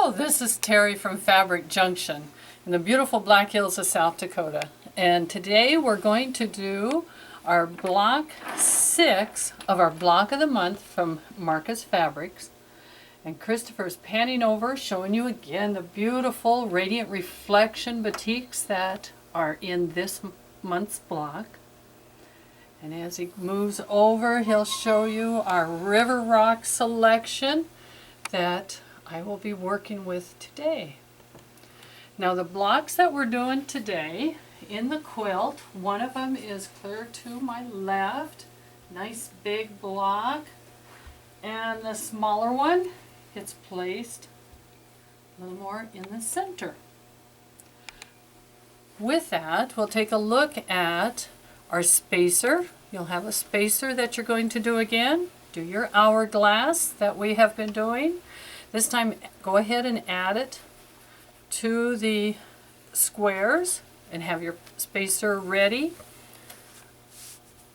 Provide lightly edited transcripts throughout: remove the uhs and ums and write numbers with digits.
Hello, this is Terry from Fabric Junction in the beautiful Black Hills of South Dakota. And today we're going to do our block 6 of our block of the month from Marcus Fabrics. And Christopher's panning over, showing you again the beautiful radiant reflection batiks that are in this month's block. And as he moves over, he'll show you our River Rock selection that I will be working with today. Now the blocks that we're doing today in the quilt, one of them is clear to my left, nice big block, and the smaller one gets placed a little more in the center. With that, we'll take a look at our spacer. You'll have a spacer that you're going to do again. Do your hourglass that we have been doing. This time, go ahead and add it to the squares and have your spacer ready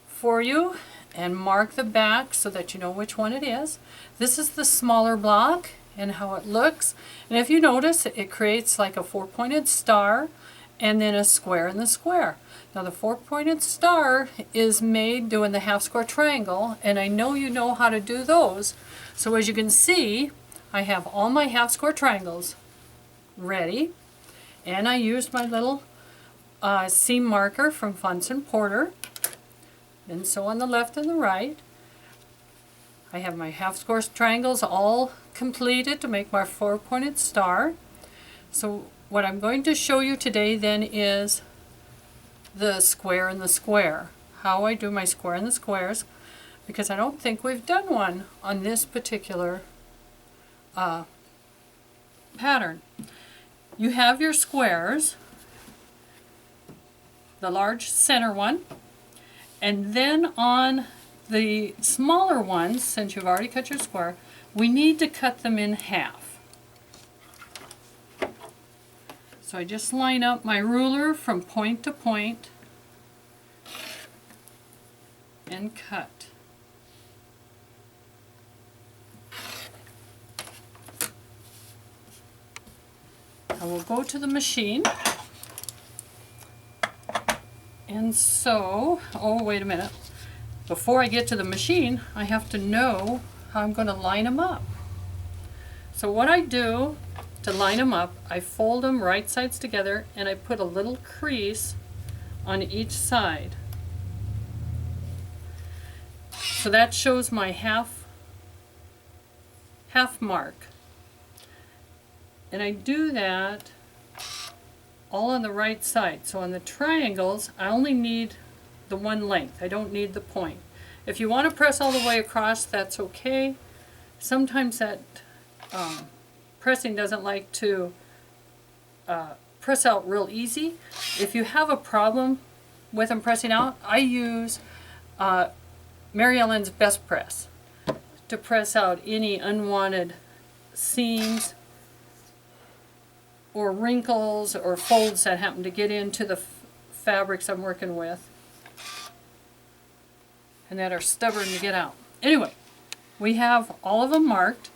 for you, and mark the back so that you know which one it is. This is the smaller block and how it looks. And if you notice, it creates like a 4-pointed star and then a square in the square. Now the 4-pointed star is made doing the half square triangle, and I know you know how to do those. So as you can see, I have all my half square triangles ready, and I used my little seam marker from Funson Porter. And so on the left and the right, I have my half square triangles all completed to make my 4-pointed star. So what I'm going to show you today then is the square and the square, how I do my square and the squares, because I don't think we've done one on this particular pattern. You have your squares, the large center one, and then on the smaller ones, since you've already cut your square, we need to cut them in half. So I just line up my ruler from point to point and cut. I will go to the machine, and so, oh wait a minute, before I get to the machine I have to know how I'm going to line them up. So what I do to line them up, I fold them right sides together and I put a little crease on each side. So that shows my half mark. And I do that all on the right side. So on the triangles, I only need the one length. I don't need the point. If you want to press all the way across, that's okay. Sometimes that pressing doesn't like to press out real easy. If you have a problem with them pressing out, I use Mary Ellen's Best Press to press out any unwanted seams or wrinkles or folds that happen to get into the fabrics I'm working with and that are stubborn to get out. Anyway, we have all of them marked.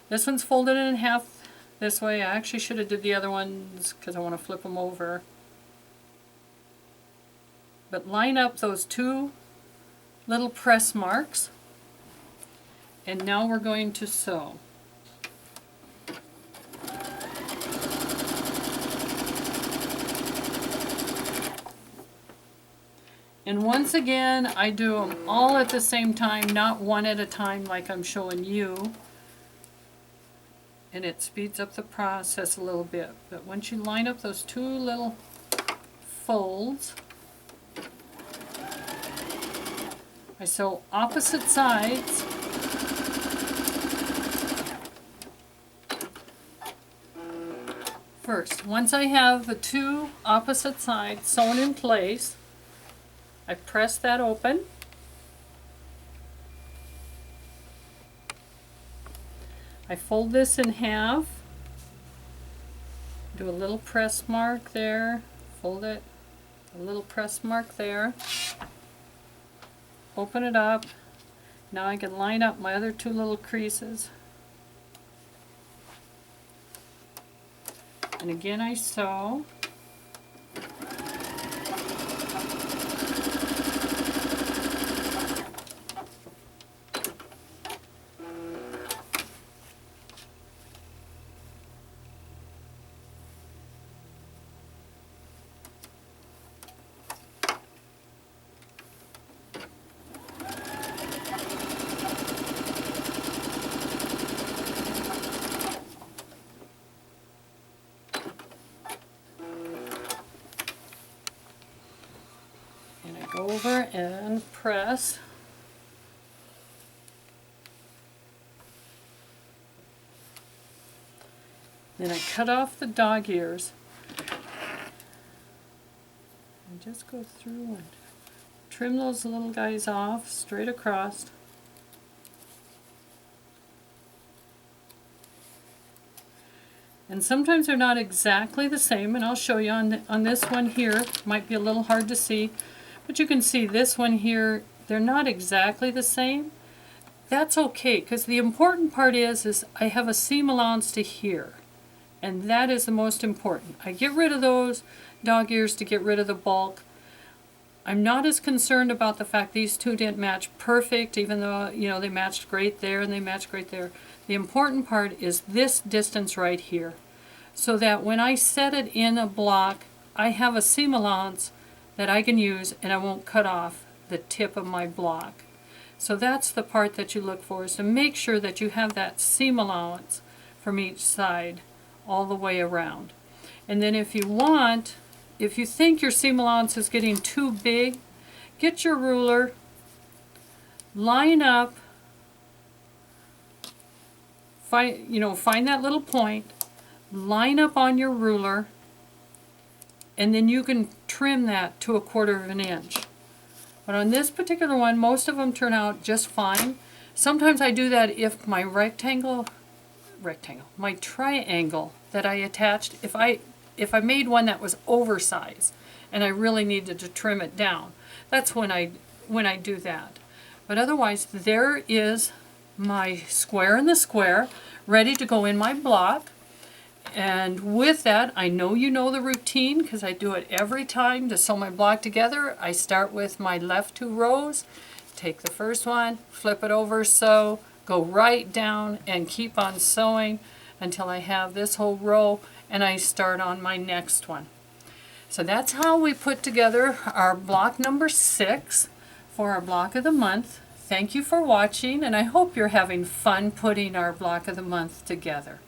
This one's folded in half this way. I actually should have did the other ones because I want to flip them over. But line up those two little press marks, and now we're going to sew. And once again, I do them all at the same time, not one at a time like I'm showing you. And it speeds up the process a little bit. But once you line up those two little folds, I sew opposite sides. First, once I have the two opposite sides sewn in place, I press that open. I fold this in half, do a little press mark there, fold it, a little press mark there, open it up. Now I can line up my other two little creases. And again I sew. And I go over and press. Then I cut off the dog ears. And just go through and trim those little guys off straight across. And sometimes they're not exactly the same, and I'll show you on this one here. Might be a little hard to see, but you can see this one here, they're not exactly the same. That's okay, because the important part is I have a seam allowance to here, and that is the most important. I get rid of those dog ears to get rid of the bulk. I'm not as concerned about the fact these two didn't match perfect, even though, you know, they matched great there and they matched great there. The important part is this distance right here, so that when I set it in a block, I have a seam allowance that I can use and I won't cut off the tip of my block. So that's the part that you look for, is to make sure that you have that seam allowance from each side all the way around. And then if you want, if you think your seam allowance is getting too big, get your ruler, line up, find that little point, line up on your ruler, and then you can trim that to 1/4 of an inch. But on this particular one, most of them turn out just fine. Sometimes I do that if my my triangle that I attached, if I made one that was oversized and I really needed to trim it down, that's when I do that. But otherwise, there is my square in the square ready to go in my block. And with that, I know you know the routine because I do it every time to sew my block together. I start with my left 2 rows, take the first one, flip it over, sew, go right down and keep on sewing until I have this whole row, and I start on my next one. So that's how we put together our block number 6 for our block of the month. Thank you for watching, and I hope you're having fun putting our block of the month together.